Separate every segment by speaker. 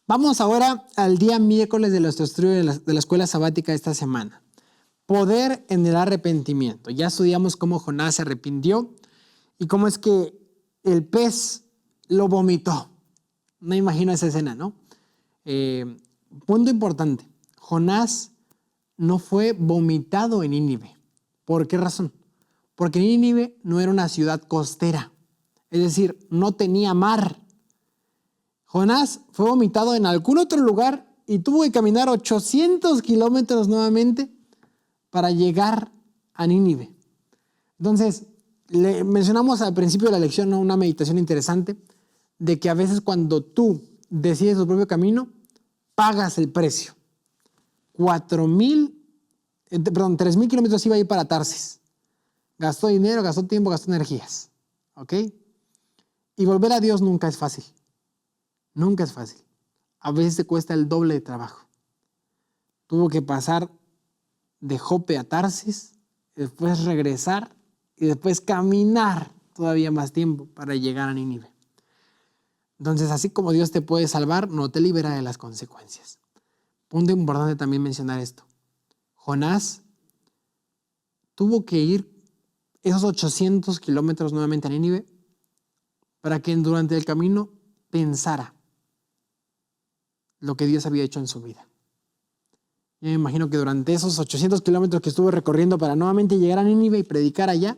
Speaker 1: Vamos ahora al día miércoles de nuestro estudio de la escuela sabática esta semana. Poder en el arrepentimiento. Ya estudiamos cómo Jonás se arrepintió y cómo es que el pez lo vomitó. No imagino esa escena, ¿no? Punto importante. Jonás no fue vomitado en Nínive. ¿Por qué razón? Porque Nínive no era una ciudad costera. Es decir, no tenía mar. Jonás fue vomitado en algún otro lugar y tuvo que caminar 800 kilómetros nuevamente para llegar a Nínive. Entonces, le mencionamos al principio de la lección, ¿no?, una meditación interesante de que a veces cuando tú decides tu propio camino, pagas el precio. 3,000 kilómetros iba a ir para Tarsis. Gastó dinero, gastó tiempo, gastó energías. ¿Ok? Y volver a Dios nunca es fácil. Nunca es fácil. A veces te cuesta el doble de trabajo. Tuvo que pasar de Jope a Tarsis, después regresar y después caminar todavía más tiempo para llegar a Nínive. Entonces, así como Dios te puede salvar, no te libera de las consecuencias. Punto importante también mencionar esto. Jonás tuvo que ir esos 800 kilómetros nuevamente a Nínive para que durante el camino pensara lo que Dios había hecho en su vida. Yo me imagino que durante esos 800 kilómetros que estuvo recorriendo para nuevamente llegar a Nínive y predicar allá,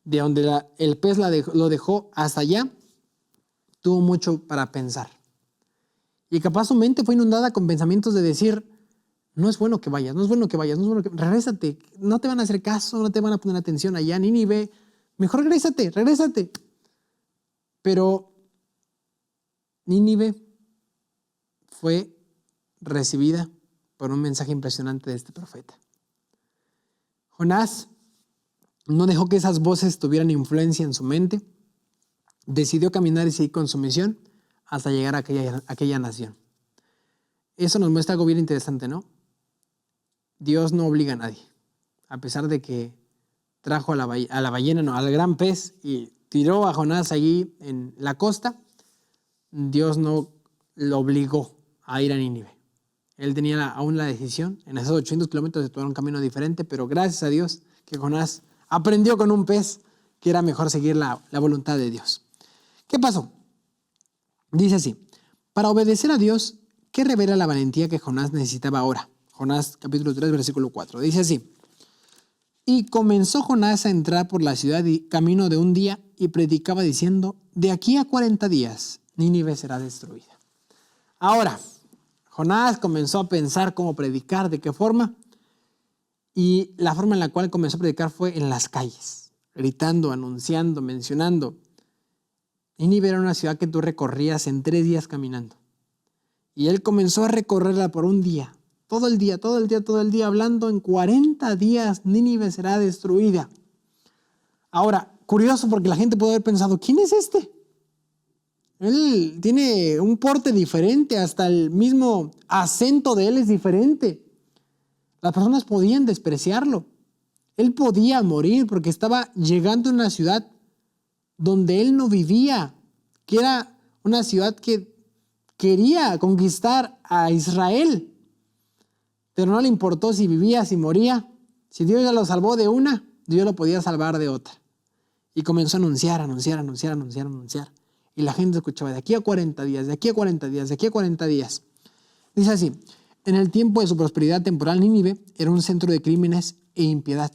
Speaker 1: de donde el pez lo dejó hasta allá, tuvo mucho para pensar. Y capaz su mente fue inundada con pensamientos de decir, no es bueno que vayas, no es bueno que vayas, no es bueno que... Regrésate, no te van a hacer caso, no te van a poner atención allá, Nínive, mejor regrésate. Pero Nínive fue recibida por un mensaje impresionante de este profeta. Jonás no dejó que esas voces tuvieran influencia en su mente, decidió caminar y seguir con su misión hasta llegar a aquella nación. Eso nos muestra algo bien interesante, ¿no? Dios no obliga a nadie. A pesar de que trajo a la ballena, no, al gran pez y tiró a Jonás allí en la costa, Dios no lo obligó a ir a Nínive. Él tenía aún la decisión. En esos 800 kilómetros de tomar un camino diferente, pero gracias a Dios que Jonás aprendió con un pez que era mejor seguir la voluntad de Dios. ¿Qué pasó? Dice así: para obedecer a Dios, ¿qué revela la valentía que Jonás necesitaba ahora? Jonás capítulo 3, versículo 4. Dice así: y comenzó Jonás a entrar por la ciudad camino de un día y predicaba diciendo, de aquí a 40 días Nínive será destruida. Ahora, Jonás comenzó a pensar cómo predicar, de qué forma, y la forma en la cual comenzó a predicar fue en las calles, gritando, anunciando, mencionando. Nínive era una ciudad que tú recorrías en 3 días caminando. Y él comenzó a recorrerla por un día, todo el día, hablando en 40 días Nínive será destruida. Ahora, curioso porque la gente puede haber pensado, ¿quién es este? Él tiene un porte diferente, hasta el mismo acento de él es diferente. Las personas podían despreciarlo. Él podía morir porque estaba llegando a una ciudad donde él no vivía, que era una ciudad que quería conquistar a Israel. Pero no le importó si vivía, si moría. Si Dios ya lo salvó de una, Dios lo podía salvar de otra. Y comenzó a anunciar. Y la gente escuchaba, de aquí a 40 días, de aquí a 40 días, de aquí a 40 días. Dice así: en el tiempo de su prosperidad temporal, Nínive era un centro de crímenes e impiedad.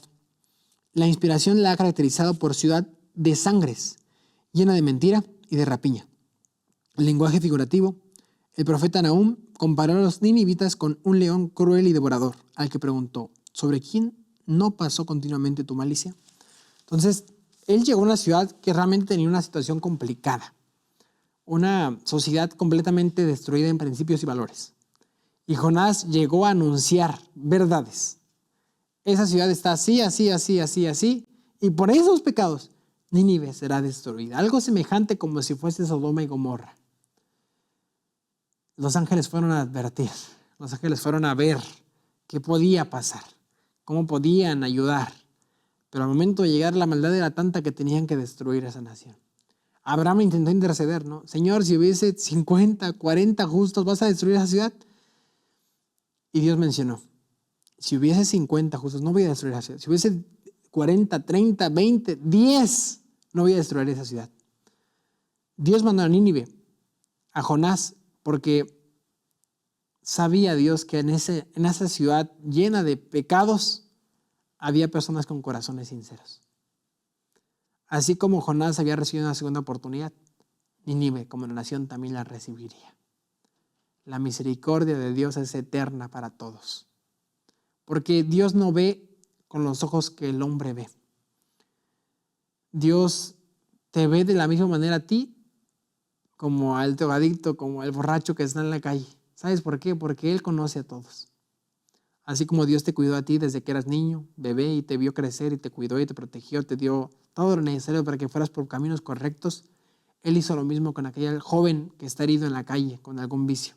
Speaker 1: La inspiración la ha caracterizado por ciudad de sangres, llena de mentira y de rapiña. El lenguaje figurativo. El profeta Nahum comparó a los ninivitas con un león cruel y devorador, al que preguntó, ¿sobre quién no pasó continuamente tu malicia? Entonces, él llegó a una ciudad que realmente tenía una situación complicada, una sociedad completamente destruida en principios y valores. Y Jonás llegó a anunciar verdades. Esa ciudad está así, y por esos pecados Nínive será destruida. Algo semejante como si fuese Sodoma y Gomorra. Los ángeles fueron a advertir, los ángeles fueron a ver qué podía pasar, cómo podían ayudar. Pero al momento de llegar, la maldad era tanta que tenían que destruir esa nación. Abraham intentó interceder, ¿no? Señor, si hubiese 50, 40 justos, ¿vas a destruir esa ciudad? Y Dios mencionó, si hubiese 50 justos, no voy a destruir esa ciudad. Si hubiese 40, 30, 20, 10, no voy a destruir esa ciudad. Dios mandó a Nínive, a Jonás, porque sabía Dios que en esa ciudad llena de pecados había personas con corazones sinceros. Así como Jonás había recibido una segunda oportunidad, Nínive como nación también la recibiría. La misericordia de Dios es eterna para todos, porque Dios no ve con los ojos que el hombre ve. Dios te ve de la misma manera a ti como al drogadicto, como al borracho que está en la calle. ¿Sabes por qué? Porque Él conoce a todos. Así como Dios te cuidó a ti desde que eras niño, bebé, y te vio crecer y te cuidó y te protegió, te dio todo lo necesario para que fueras por caminos correctos, Él hizo lo mismo con aquel joven que está herido en la calle con algún vicio,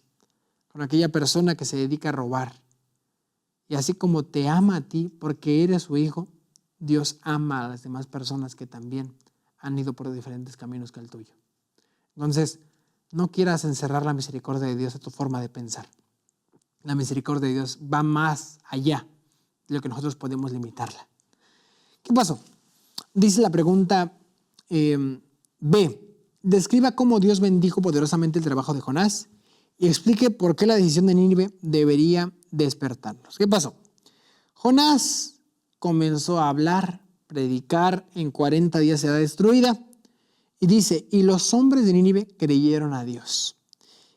Speaker 1: con aquella persona que se dedica a robar. Y así como te ama a ti porque eres su hijo, Dios ama a las demás personas que también han ido por diferentes caminos que el tuyo. Entonces, no quieras encerrar la misericordia de Dios a tu forma de pensar. La misericordia de Dios va más allá de lo que nosotros podemos limitarla. ¿Qué pasó? Dice la pregunta B. Describa cómo Dios bendijo poderosamente el trabajo de Jonás y explique por qué la decisión de Nínive debería despertarnos. ¿Qué pasó? Jonás comenzó a hablar, predicar, en 40 días será destruida. Y dice, y los hombres de Nínive creyeron a Dios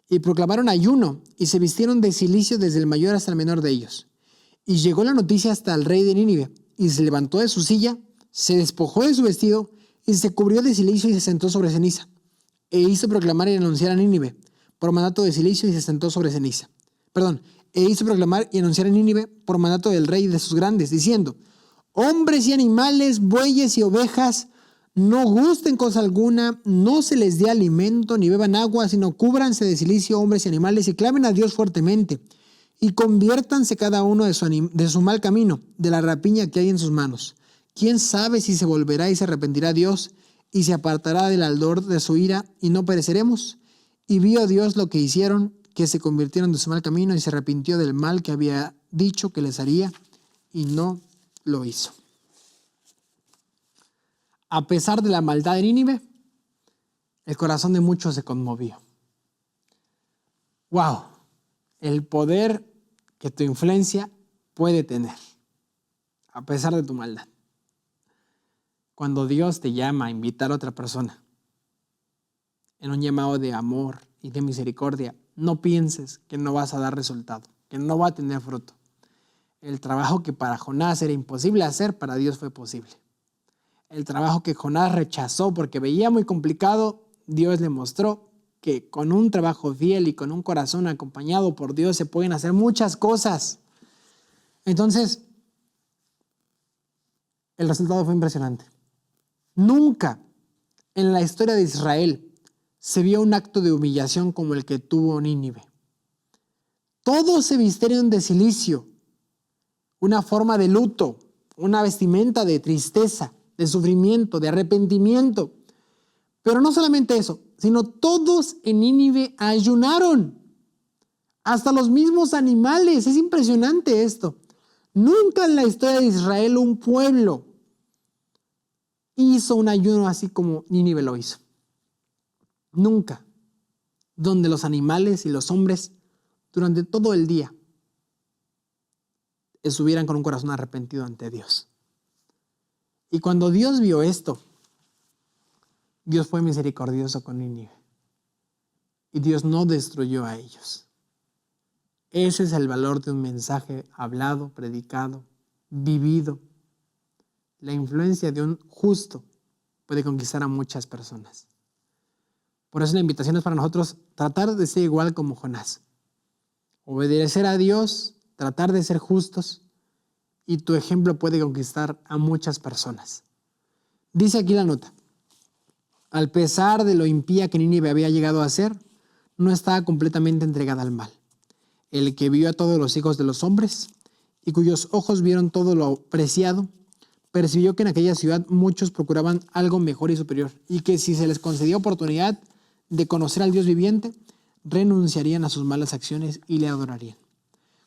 Speaker 1: y proclamaron ayuno y se vistieron de cilicio desde el mayor hasta el menor de ellos. Y llegó la noticia hasta el rey de Nínive y se levantó de su silla, se despojó de su vestido y se cubrió de cilicio y se sentó sobre ceniza. E hizo proclamar y anunciar a Nínive por mandato de cilicio y se sentó sobre ceniza. E hizo proclamar y anunciar a Nínive por mandato del rey y de sus grandes, diciendo, hombres y animales, bueyes y ovejas, no gusten cosa alguna, no se les dé alimento ni beban agua, sino cúbranse de cilicio hombres y animales y clamen a Dios fuertemente y conviértanse cada uno de su mal camino, de la rapiña que hay en sus manos. ¿Quién sabe si se volverá y se arrepentirá Dios y se apartará del ardor de su ira y no pereceremos? Y vio Dios lo que hicieron, que se convirtieron de su mal camino y se arrepintió del mal que había dicho que les haría y no lo hizo. A pesar de la maldad de Nínive, el corazón de muchos se conmovió. ¡Wow! El poder que tu influencia puede tener, a pesar de tu maldad. Cuando Dios te llama a invitar a otra persona en un llamado de amor y de misericordia, no pienses que no vas a dar resultado, que no va a tener fruto. El trabajo que para Jonás era imposible hacer, para Dios fue posible. El trabajo que Jonás rechazó porque veía muy complicado, Dios le mostró que con un trabajo fiel y con un corazón acompañado por Dios se pueden hacer muchas cosas. Entonces, el resultado fue impresionante. Nunca en la historia de Israel se vio un acto de humillación como el que tuvo Nínive. Todos se vistieron de cilicio, una forma de luto, una vestimenta de tristeza, de sufrimiento, de arrepentimiento. Pero no solamente eso, sino todos en Nínive ayunaron. Hasta los mismos animales. Es impresionante esto. Nunca en la historia de Israel un pueblo hizo un ayuno así como Nínive lo hizo. Nunca. Donde los animales y los hombres durante todo el día estuvieran con un corazón arrepentido ante Dios. Y cuando Dios vio esto, Dios fue misericordioso con Nínive. Y Dios no destruyó a ellos. Ese es el valor de un mensaje hablado, predicado, vivido. La influencia de un justo puede conquistar a muchas personas. Por eso la invitación es para nosotros tratar de ser igual como Jonás. Obedecer a Dios, tratar de ser justos, y tu ejemplo puede conquistar a muchas personas. Dice aquí la nota. Al pesar de lo impía que Nínive había llegado a ser, no estaba completamente entregada al mal. El que vio a todos los hijos de los hombres y cuyos ojos vieron todo lo preciado, percibió que en aquella ciudad muchos procuraban algo mejor y superior, y que si se les concedía oportunidad de conocer al Dios viviente, renunciarían a sus malas acciones y le adorarían.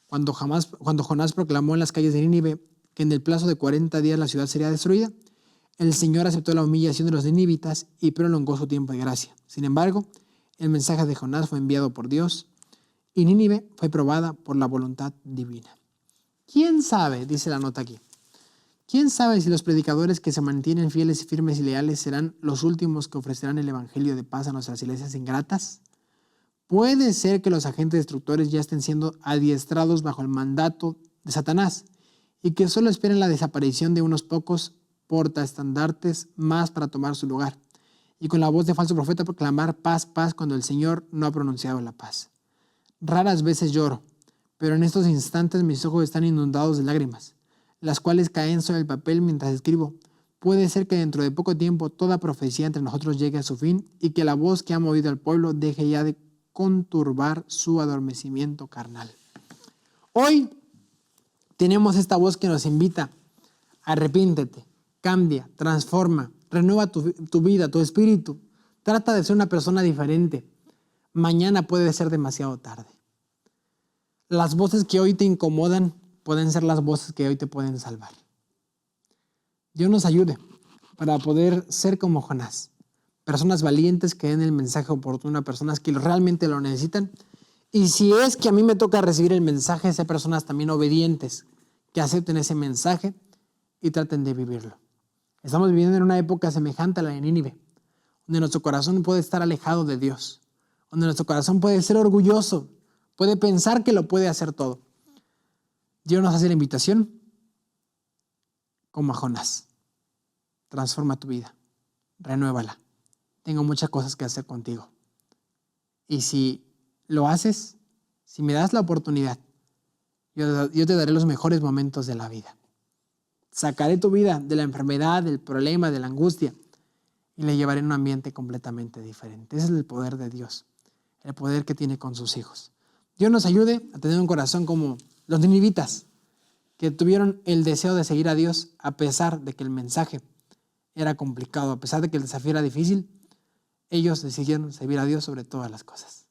Speaker 1: Cuando Jonás proclamó en las calles de Nínive que en el plazo de 40 días la ciudad sería destruida, el Señor aceptó la humillación de los ninivitas y prolongó su tiempo de gracia. Sin embargo, el mensaje de Jonás fue enviado por Dios y Nínive fue probada por la voluntad divina. ¿Quién sabe? Dice la nota aquí. ¿Quién sabe si los predicadores que se mantienen fieles, firmes y leales serán los últimos que ofrecerán el evangelio de paz a nuestras iglesias ingratas? Puede ser que los agentes destructores ya estén siendo adiestrados bajo el mandato de Satanás y que solo esperen la desaparición de unos pocos portaestandartes más para tomar su lugar y con la voz de falso profeta proclamar paz, paz cuando el Señor no ha pronunciado la paz. Raras veces lloro, pero en estos instantes mis ojos están inundados de lágrimas, las cuales caen sobre el papel mientras escribo. Puede ser que dentro de poco tiempo toda profecía entre nosotros llegue a su fin y que la voz que ha movido al pueblo deje ya de conturbar su adormecimiento carnal. Hoy tenemos esta voz que nos invita: arrepíntete, cambia, transforma, renueva tu vida, tu espíritu. Trata de ser una persona diferente. Mañana puede ser demasiado tarde. Las voces que hoy te incomodan pueden ser las voces que hoy te pueden salvar. Dios nos ayude para poder ser como Jonás. Personas valientes que den el mensaje oportuno a personas que realmente lo necesitan. Y si es que a mí me toca recibir el mensaje, ser personas también obedientes, que acepten ese mensaje y traten de vivirlo. Estamos viviendo en una época semejante a la de Nínive, donde nuestro corazón puede estar alejado de Dios, donde nuestro corazón puede ser orgulloso, puede pensar que lo puede hacer todo. Dios nos hace la invitación como a Jonás. Transforma tu vida, renuévala. Tengo muchas cosas que hacer contigo. Y si lo haces, si me das la oportunidad, yo te daré los mejores momentos de la vida. Sacaré tu vida de la enfermedad, del problema, de la angustia y la llevaré en un ambiente completamente diferente. Ese es el poder de Dios, el poder que tiene con sus hijos. Dios nos ayude a tener un corazón como los ninivitas, que tuvieron el deseo de seguir a Dios a pesar de que el mensaje era complicado, a pesar de que el desafío era difícil. Ellos decidieron servir a Dios sobre todas las cosas.